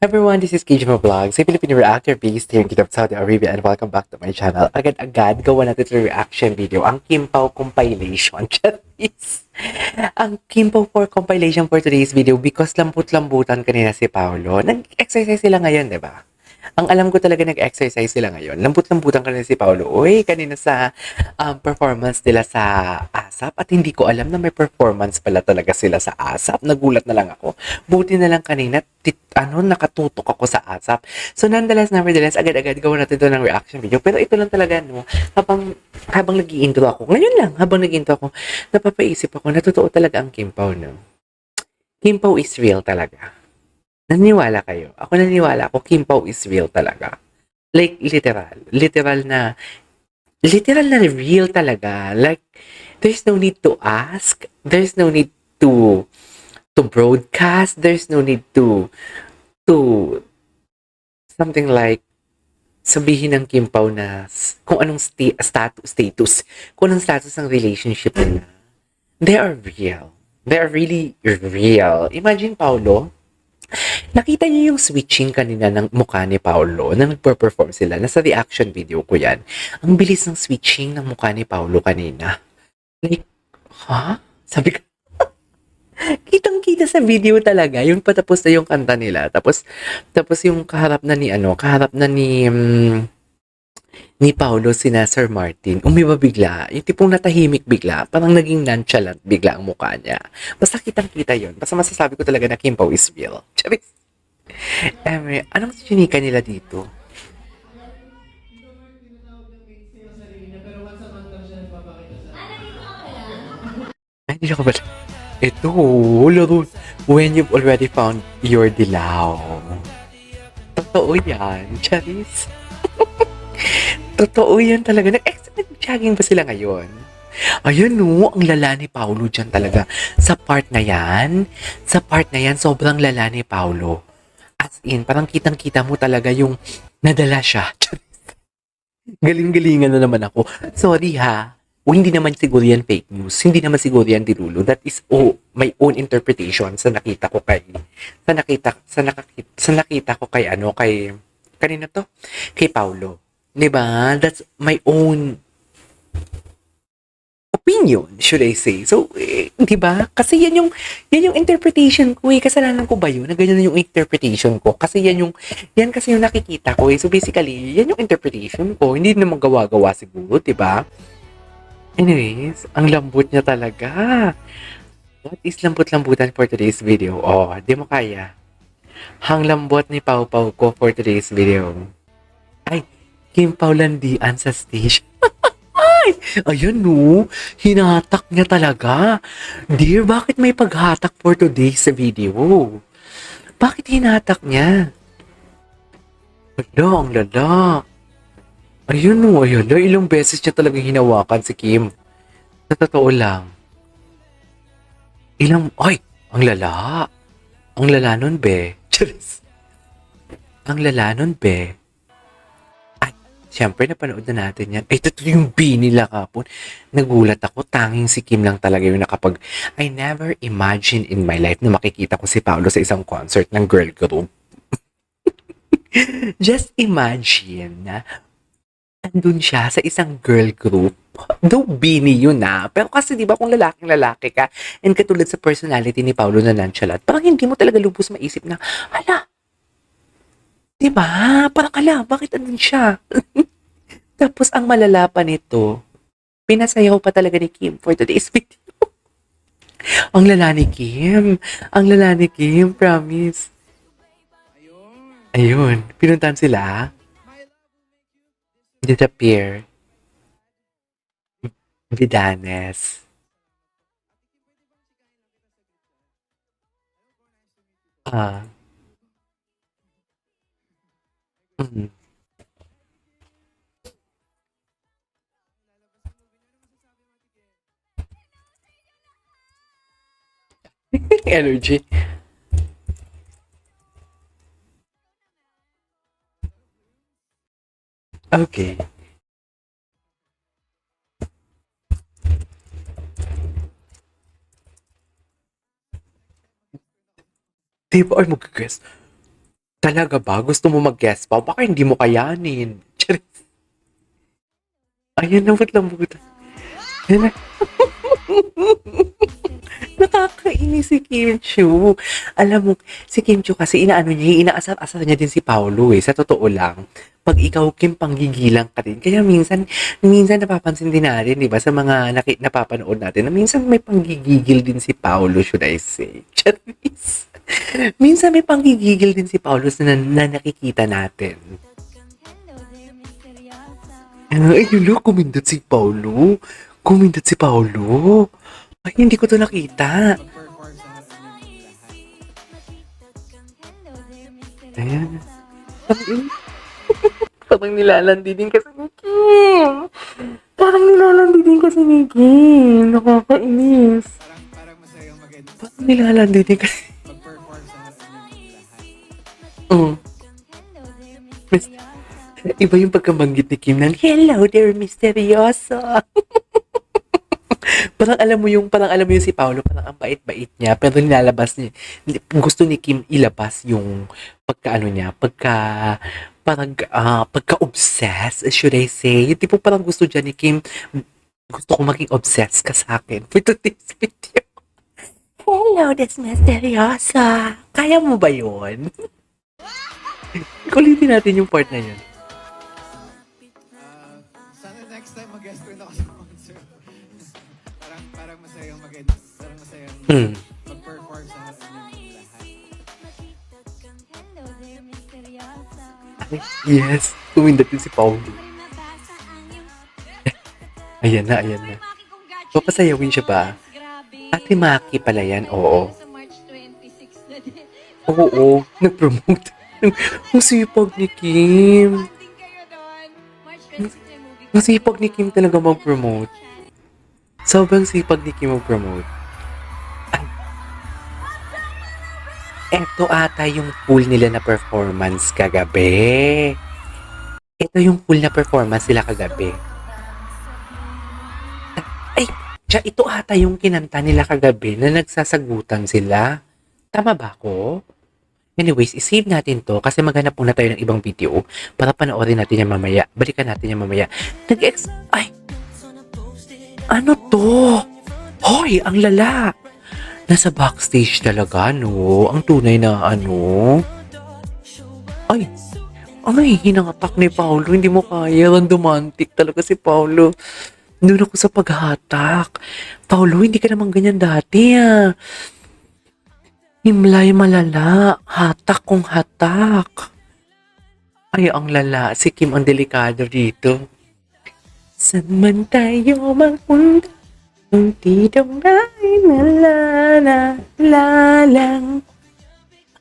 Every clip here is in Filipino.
Everyone, this is Kijima Vlogs, a Filipino reactor based here in Kingdom of Saudi Arabia, and welcome back to my channel. Agad-agad, gawa natin ito reaction video, ang Kim Pao compilation. Charis! Ang Kim Pao for compilation for today's video because lambut-lambutan kanina si Paolo. Nag-exercise sila ngayon, di ba? Ang alam ko talaga nag-exercise sila ngayon. Lambut-lambutan kanina si Paolo. Uy, kanina sa performance nila sa ASAP at hindi ko alam na may performance pala talaga sila sa ASAP. Nagulat na lang ako. Buti na lang kanina, nakatutok ako sa ASAP. So, nevertheless, agad-agad gawa natin ito ng reaction video. Pero ito lang talaga, no, habang nag-i-intro ako, ngayon lang, habang nag-i-intro ako, napapaisip ako, na totoo talaga ang Kim Pao, no? Kim Pao is real talaga. Naniniwala kayo? Ako naniniwala ako, Kim Pao is real talaga. Like, literal na real talaga. Like, there's no need to ask. There's no need to broadcast. There's no need to something like sabihin ng Kim Pao na kung anong status, kung anong status ng relationship nila. They are real. They are really real. Imagine, Paolo, nakita niyo yung switching kanina ng mukha ni Paolo na nagper-perform sila. Nasa reaction video ko yan. Ang bilis ng switching ng mukha ni Paolo kanina. Like, ha? Sabi ko, kitang-kita sa video talaga. Yung patapos na yung kanta nila. Tapos yung kaharap na ni Paolo sina Sir Martin, umiba bigla. Yung tipong natahimik bigla. Parang naging nonchalant bigla ang mukha niya. Basta kitang-kita yun. Basta masasabi ko talaga na Kim Pao is real. Charis. Anong chinika nila dito? Ay, hindi ako ba? Ito, laro. When you've already found your dilaw. Totoo yan, Charis. Totoo yan talaga. Nag-jogging ba sila ngayon? Ayun no, ang lala ni Paolo dyan talaga. Sa part na yan, sobrang lala ni Paolo. As in, parang kitang-kita mo talaga yung nadala siya. Galing-galingan na naman ako. Sorry ha. O hindi naman siguro yan fake news. Hindi naman siguro yan dilulo. That is my own interpretation sa nakita ko kay kanina to? Kay Paulo. 'Di ba? That's my own opinion, should I say. So, 'di ba? Kasi yan yung interpretation ko eh. Kasalanan ko ba yun? Na ganyan yung interpretation ko. Kasi yan kasi yung nakikita ko eh. So basically, yan yung interpretation ko. Hindi naman gawa-gawa siguro, 'di ba? Anyways, ang lambot niya talaga. What is lambot-lambutan for today's video? Oh, di mo kaya. Hang lambot ni Pau Pau ko for today's video. Ay, Kim Pao landian sa stage. Ay, ayun no, hinatak niya talaga. Dear, bakit may paghatak for today's video? Bakit hinatak niya? Wala, ang lala. Ayun no, ayun. Ilang beses niya talagang hinawakan si Kim. Sa totoo lang. Ay, ang lala. Ang lala nun, be. Charis. Ang lala nun, be. Ay, syempre, napanood na natin yan. Ito yung B nila kapon. Nagulat ako. Tanging si Kim lang talaga yung I never imagined in my life na makikita ko si Paolo sa isang concert ng girl group. Just imagine na andun siya sa isang girl group. Though bini yun na. Pero kasi di ba kung lalaking-lalaki ka and katulad sa personality ni Paolo na nonchalant, parang hindi mo talaga lubos maisip na, hala, di ba? Parang bakit andun siya? Tapos ang malala pa nito, pinasayaw pa talaga ni Kim for today's video. Ang lala ni Kim. Ang lala ni Kim, promise. Ayun, pinuntahan sila. Disappear. Vidanes. Ah. Mm. Energy. Okay. Di ba? Or mag-guess. Talaga ba? Gusto mo mag-guest pa? Baka hindi mo kayanin. Charis. Ayan, lambot-lambot. Ayan na. Nakakainis si Kim Chiu. Alam mo, si Kim Chiu kasi inaasar-asar niya din si Paolo eh. Sa totoo lang. Pag ikaw, Kim, panggigilang ka din. Kaya minsan napapansin din natin, di ba, sa mga napapanood natin, na minsan may panggigigil din si Paolo, should I say. Charis. Minsan may panggigigil din si Paolo na nakikita natin. Ay, look, kumindot si Paolo. Kumindot si Paolo. Ay, hindi ko to nakita. Ayan. Parang nilalandi din kasi ni Kim. Parang nilalandi din kasi ni Kim. Nakakainis. Parang nilalandi din kasi. Iba yung pagkabanggit ni Kim ng, hello there, misteryoso. parang alam mo yung si Paolo, parang ang bait-bait niya, pero nilalabas niya, gusto ni Kim ilabas yung pagka-obsess, should I say. Yung tipo parang gusto dyan ni Kim, gusto ko maging obsessed ka sa akin for today's video. Hello, this misteryosa. Kaya mo ba yun? Kulitin natin yung part na yun. Sana next time mag-guest rin ako sa concert. parang masayang mag-perform sa harap niyo lahat. Yes, tumindot din si Paolo. Ayan na. Papasayawin siya ba? Ate Maki pala yan, oo. Oo, nag-promote. Ang sipag ni Kim. Ang sipag ni Kim talaga mag-promote. Sobrang sipag ni Kim mag-promote. Ay. Eto ata yung full nila na performance kagabi. Ito yung full na performance nila kagabi. Ay, ito ata yung kinanta nila kagabi na nagsasagutan sila. Tama ba ako? Anyways, isave natin to kasi maghanap muna tayo ng ibang video para panoorin natin yan mamaya. Balikan natin yan mamaya. Ay! Ano to? Hoy! Ang lala! Nasa backstage talaga, no? Ang tunay na ano? Ay! Hinangapak ni Paolo. Hindi mo kaya. Randomantic talaga si Paolo. Doon ako sa paghatak. Paolo, hindi ka naman ganyan dati, ah. Himlay malala, hatak kung hatak. Ay, ang lala. Si Kim ang delikado dito. San man tayo magpunta, kung titong lalang.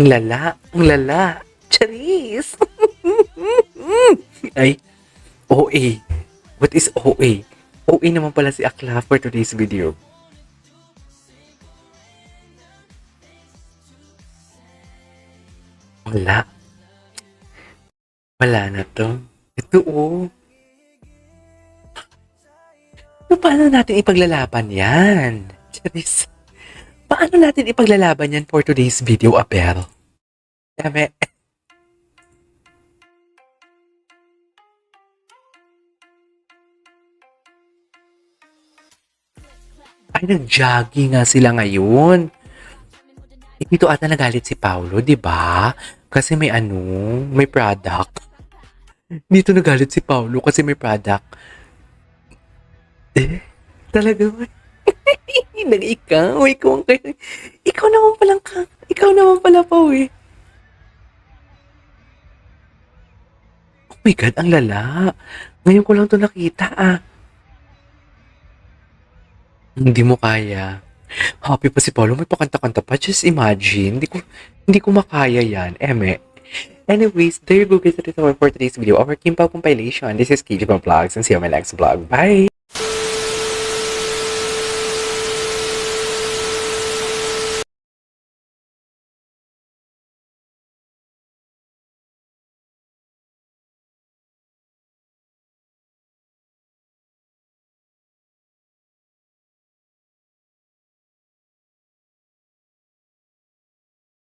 Ang lala. Charis! Ay, OA. What is OA? OA naman pala si Akla for today's video. Wala na to. Ito, oh. Paano natin ipaglalaban yan? Charis. Paano natin ipaglalaban yan for today's video, Apel? Dami. Ay, nag-jogging nga sila ngayon. Dito ata nagalit si Paolo, di ba? Kasi may product. Dito nagalit si Paolo kasi may product. Talaga ba? Ikaw naman pala pa, eh. Oh my God, ang lala. Ngayon ko lang to nakita, ah. Hindi mo kaya. Happy pa si Paolo, may pakanta-kanta pa. Just imagine, hindi ko makaya yan. Anyways, there you go guys. That is all for today's video. Our Kim Pao compilation. This is KJ Vlogs and see you on my next vlog. Bye!